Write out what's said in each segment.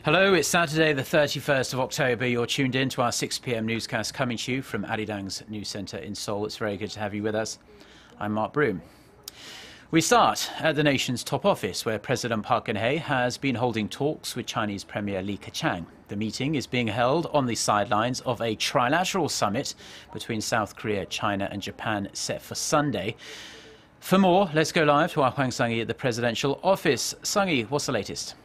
Hello, it's Saturday the 31st of October. You're tuned in to our 6 p.m. newscast coming to you from Arirang's news centre in Seoul. It's very good to have you with us. I'm Mark Broome. We start at the nation's top office, where President Park Geun-hye has been holding talks with Chinese Premier Li Keqiang. The meeting is being held on the sidelines of a trilateral summit between South Korea, China and Japan set for Sunday. For more, let's go live to our Hwang Sung-hee at the presidential office. Sung-hee, what's the latest?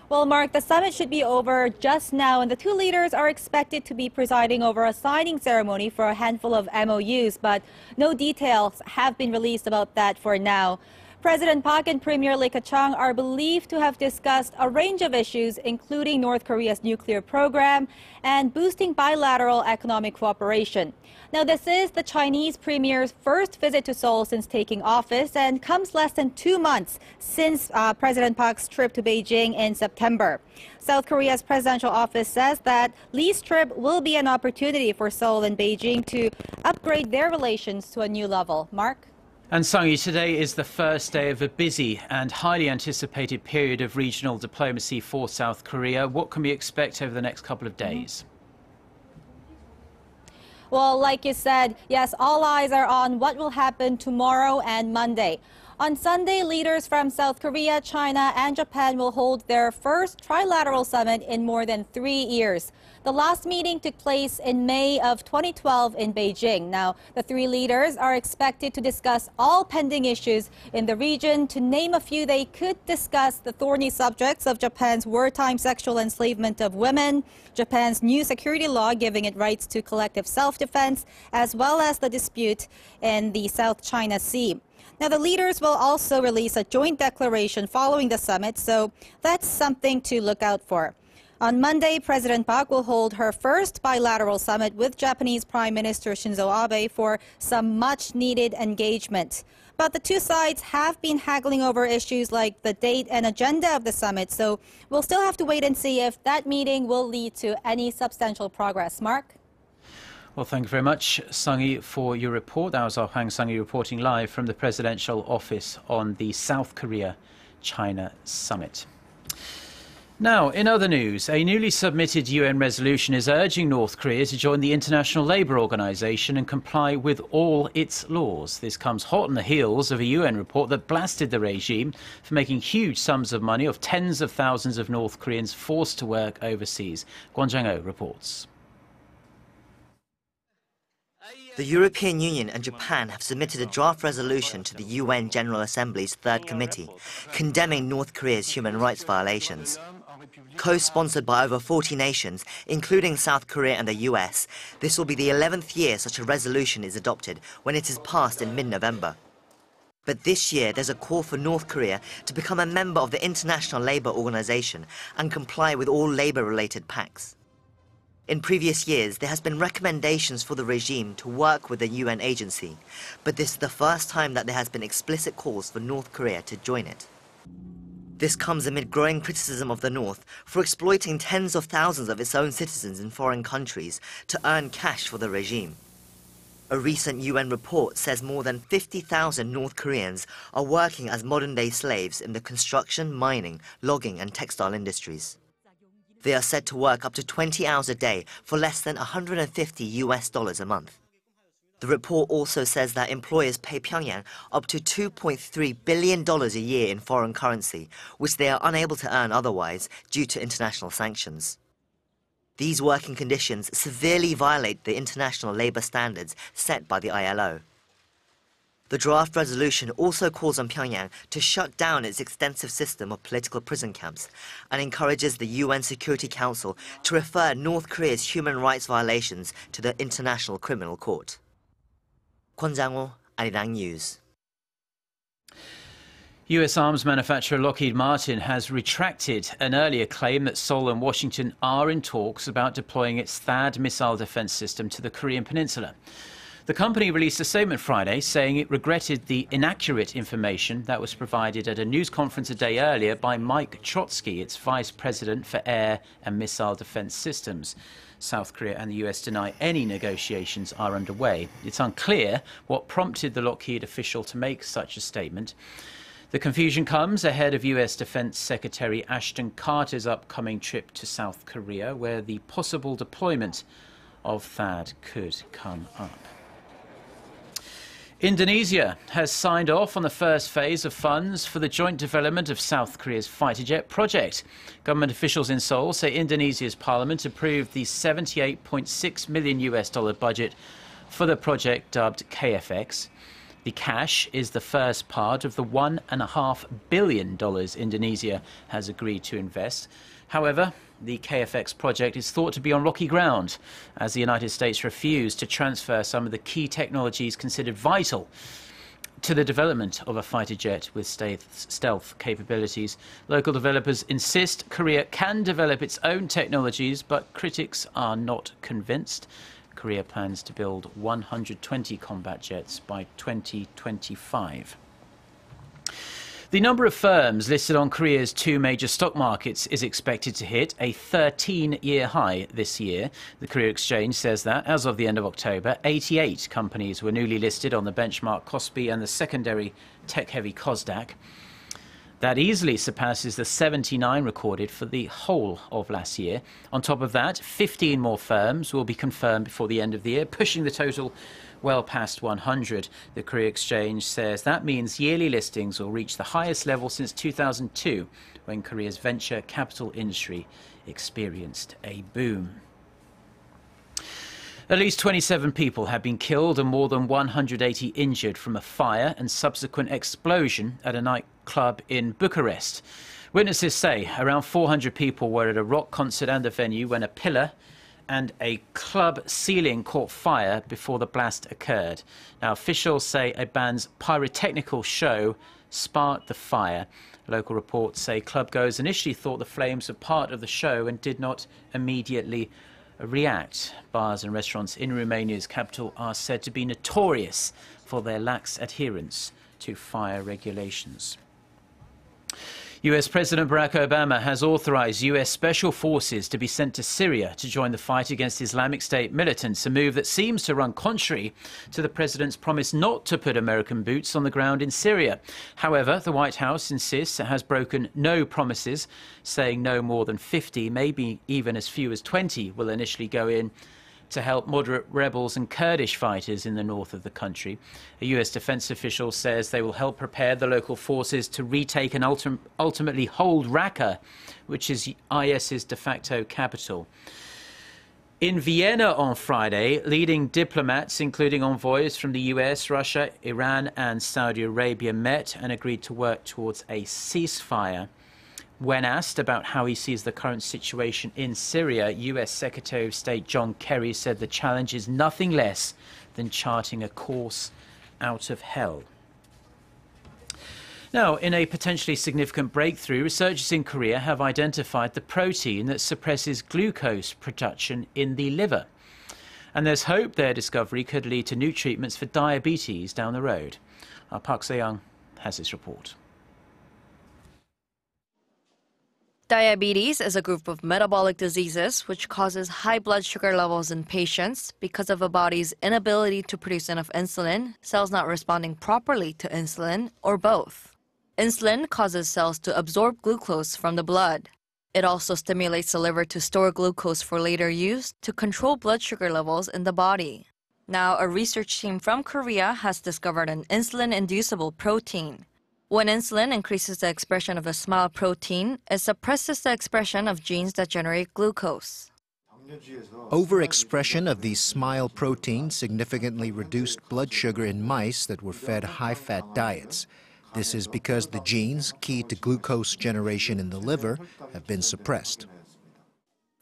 Well, Mark, the summit should be over just now, and the two leaders are expected to be presiding over a signing ceremony for a handful of MOUs, but no details have been released about that for now. President Park and Premier Li Keqiang are believed to have discussed a range of issues, including North Korea's nuclear program and boosting bilateral economic cooperation. Now, this is the Chinese Premier's first visit to Seoul since taking office and comes less than 2 months since President Park's trip to Beijing in September. South Korea's presidential office says that Li's trip will be an opportunity for Seoul and Beijing to upgrade their relations to a new level. Mark? And Sung-hee, today is the first day of a busy and highly anticipated period of regional diplomacy for South Korea. What can we expect over the next couple of days? Well, like you said, yes, all eyes are on what will happen tomorrow and Monday. On Sunday, leaders from South Korea, China and Japan will hold their first trilateral summit in more than 3 years. The last meeting took place in May of 2012 in Beijing. Now, the three leaders are expected to discuss all pending issues in the region. To name a few, they could discuss the thorny subjects of Japan's wartime sexual enslavement of women, Japan's new security law giving it rights to collective self-defense, as well as the dispute in the South China Sea. Now, the leaders will also release a joint declaration following the summit, so that's something to look out for. On Monday, President Park will hold her first bilateral summit with Japanese Prime Minister Shinzo Abe for some much-needed engagement. But the two sides have been haggling over issues like the date and agenda of the summit, so we'll still have to wait and see if that meeting will lead to any substantial progress. Mark? Well, thank you very much, Sung-hee, for your report. That was our Hwang Sung-hee reporting live from the presidential office on the South Korea-China summit. Now, in other news, a newly submitted UN resolution is urging North Korea to join the International Labour Organization and comply with all its laws. This comes hot on the heels of a UN report that blasted the regime for making huge sums of money off tens of thousands of North Koreans forced to work overseas. Kwon Jang-ho reports. The European Union and Japan have submitted a draft resolution to the UN General Assembly's Third Committee, condemning North Korea's human rights violations. Co-sponsored by over 40 nations, including South Korea and the US, this will be the 11th year such a resolution is adopted when it is passed in mid-November. But this year, there's a call for North Korea to become a member of the International Labour Organization and comply with all labour-related pacts. In previous years, there has been recommendations for the regime to work with the UN agency, but this is the first time that there has been explicit calls for North Korea to join it. This comes amid growing criticism of the North for exploiting tens of thousands of its own citizens in foreign countries to earn cash for the regime. A recent UN report says more than 50,000 North Koreans are working as modern-day slaves in the construction, mining, logging and textile industries. They are said to work up to 20 hours a day for less than $150 a month. The report also says that employers pay Pyongyang up to $2.3 billion a year in foreign currency, which they are unable to earn otherwise due to international sanctions. These working conditions severely violate the international labour standards set by the ILO. The draft resolution also calls on Pyongyang to shut down its extensive system of political prison camps and encourages the UN Security Council to refer North Korea's human rights violations to the International Criminal Court. Kwon Jang-ho, Arirang News. US arms manufacturer Lockheed Martin has retracted an earlier claim that Seoul and Washington are in talks about deploying its THAAD missile defense system to the Korean Peninsula. The company released a statement Friday saying it regretted the inaccurate information that was provided at a news conference a day earlier by Mike Trotsky, its vice president for air and missile defense systems. South Korea and the US deny any negotiations are underway. It's unclear what prompted the Lockheed official to make such a statement. The confusion comes ahead of US Defense Secretary Ashton Carter's upcoming trip to South Korea, where the possible deployment of THAAD could come up. Indonesia has signed off on the first phase of funds for the joint development of South Korea's fighter jet project. Government officials in Seoul say Indonesia's parliament approved the $78.6 million budget for the project dubbed KFX. The cash is the first part of the $1.5 billion Indonesia has agreed to invest. However, the KFX project is thought to be on rocky ground, as the United States refused to transfer some of the key technologies considered vital to the development of a fighter jet with stealth capabilities. Local developers insist Korea can develop its own technologies, but critics are not convinced. Korea plans to build 120 combat jets by 2025. The number of firms listed on Korea's two major stock markets is expected to hit a 13-year high this year. The Korea Exchange says that, as of the end of October, 88 companies were newly listed on the benchmark Kospi and the secondary tech-heavy Kosdaq. That easily surpasses the 79 recorded for the whole of last year. On top of that, 15 more firms will be confirmed before the end of the year, pushing the total well past 100. The Korea Exchange says that means yearly listings will reach the highest level since 2002, when Korea's venture capital industry experienced a boom. At least 27 people have been killed and more than 180 injured from a fire and subsequent explosion at a nightclub in Bucharest. Witnesses say around 400 people were at a rock concert and the venue when a pillar and a club ceiling caught fire before the blast occurred. Now, officials say a band's pyrotechnical show sparked the fire. Local reports say clubgoers initially thought the flames were part of the show and did not immediately react. Bars and restaurants in Romania's capital are said to be notorious for their lax adherence to fire regulations. US President Barack Obama has authorized US special forces to be sent to Syria to join the fight against Islamic State militants, a move that seems to run contrary to the president's promise not to put American boots on the ground in Syria. However, the White House insists it has broken no promises, saying no more than 50, maybe even as few as 20, will initially go in to help moderate rebels and Kurdish fighters in the north of the country. A US defense official says they will help prepare the local forces to retake and ultimately hold Raqqa, which is IS's de facto capital. In Vienna on Friday, leading diplomats, including envoys from the US, Russia, Iran and Saudi Arabia, met and agreed to work towards a ceasefire. When asked about how he sees the current situation in Syria, US Secretary of State John Kerry said the challenge is nothing less than charting a course out of hell. Now, in a potentially significant breakthrough, researchers in Korea have identified the protein that suppresses glucose production in the liver. And there's hope their discovery could lead to new treatments for diabetes down the road. Our Park Se-young has this report. Diabetes is a group of metabolic diseases which causes high blood sugar levels in patients because of a body's inability to produce enough insulin, cells not responding properly to insulin, or both. Insulin causes cells to absorb glucose from the blood. It also stimulates the liver to store glucose for later use to control blood sugar levels in the body. Now, a research team from Korea has discovered an insulin-inducible protein. When insulin increases the expression of the SMILE protein, it suppresses the expression of genes that generate glucose. Overexpression of the SMILE protein significantly reduced blood sugar in mice that were fed high-fat diets. This is because the genes key to glucose generation in the liver have been suppressed.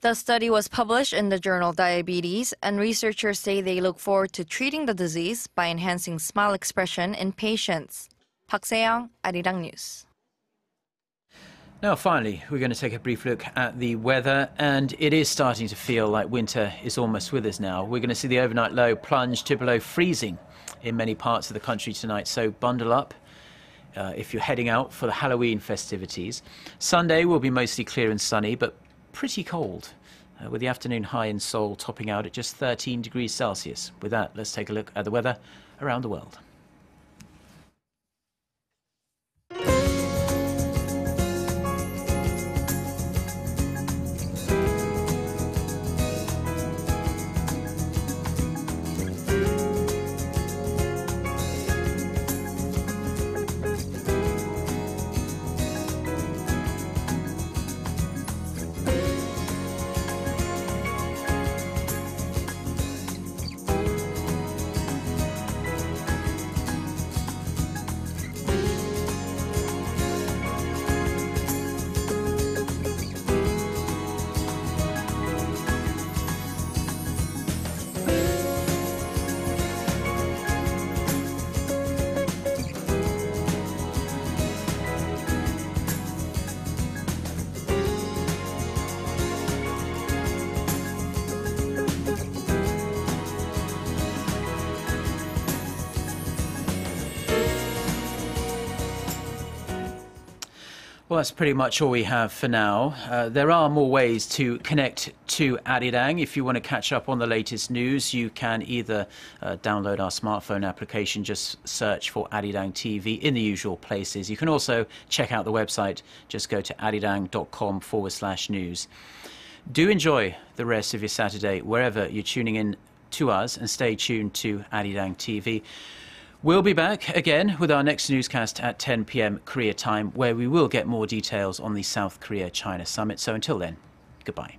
The study was published in the journal Diabetes, and researchers say they look forward to treating the disease by enhancing SMILE expression in patients. Park Se-young, Arirang News. Now, finally, we're going to take a brief look at the weather, and it is starting to feel like winter is almost with us now. We're going to see the overnight low plunge to below freezing in many parts of the country tonight, so bundle up if you're heading out for the Halloween festivities. Sunday will be mostly clear and sunny, but pretty cold, with the afternoon high in Seoul topping out at just 13 degrees Celsius. With that, let's take a look at the weather around the world. Well, that's pretty much all we have for now. There are more ways to connect to Arirang. If you want to catch up on the latest news, you can either download our smartphone application, just search for Arirang TV in the usual places. You can also check out the website, just go to arirang.com/news. Do enjoy the rest of your Saturday wherever you're tuning in to us, and stay tuned to Arirang TV. We'll be back again with our next newscast at 10 p.m. Korea time, where we will get more details on the South Korea-China summit. So until then, goodbye.